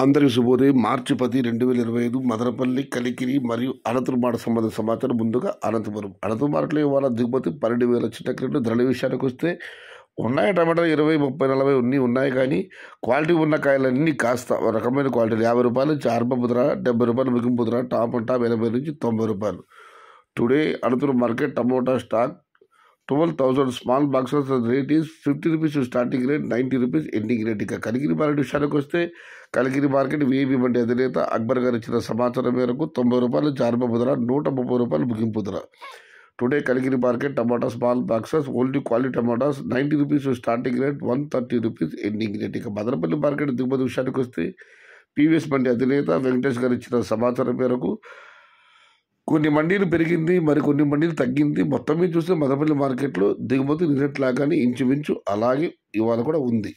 అందరికీ శుభోదయం. మార్చి 10, 2025 మదనపల్లి, కలికిరి మరియు అనంతపురం మాట సంబంధించిన సమాచారం. ముందుగా అనంతపురం మార్కెట్లో ఇవాళ దిగుమతి 12,000 చిన్న క్రేట్లు. ధరల విషయానికి వస్తే ఉన్నాయి టమాటాలు 20, 30, 40 ఉన్నాయి. కానీ క్వాలిటీ ఉన్న కాయలన్నీ కాస్త ఒక రకమైన క్వాలిటీలు 50 రూపాయలు నుంచి ఆరంభపు ధర, 70 రూపాయలు ముగింపు ధర, టాప్ 80 నుంచి 90 రూపాయలు. Today Anantapur market tomato stock 12,000 small boxes rate is 50 rupees starting rate, 90 rupees ending rate. ఇక కలికిరి మార్కెట్ విషయానికి వస్తే కలికిరి మార్కెట్ వీఐపీ మండి అధినేత అక్బర్ గారు ఇచ్చిన సమాచారం మేరకు 90 రూపాయల నుంచి ఆరంభపు ధర, 130 రూపాయలు ముగింపు ధర. టుడే కలికిరి మార్కెట్ టమాటా small boxes only quality tomatoes 90 rupees starting rate, 130 rupees ending rate. ఇక మదనపల్లి మార్కెట్ దిగుమతి విషయానికి వస్తే పీవీఎస్ మండి అధినేత వెంకటేష్ గారు ఇచ్చిన సమాచారం మేరకు కొన్ని మండీలు పెరిగింది, మరి కొన్ని మండీలు తగ్గింది. మొత్తం మీద చూస్తే మదనపల్లి మార్కెట్లో దిగుమతి నిన్నట్లాగానే ఇంచుమించు అలాగే ఇవాళ కూడా ఉంది.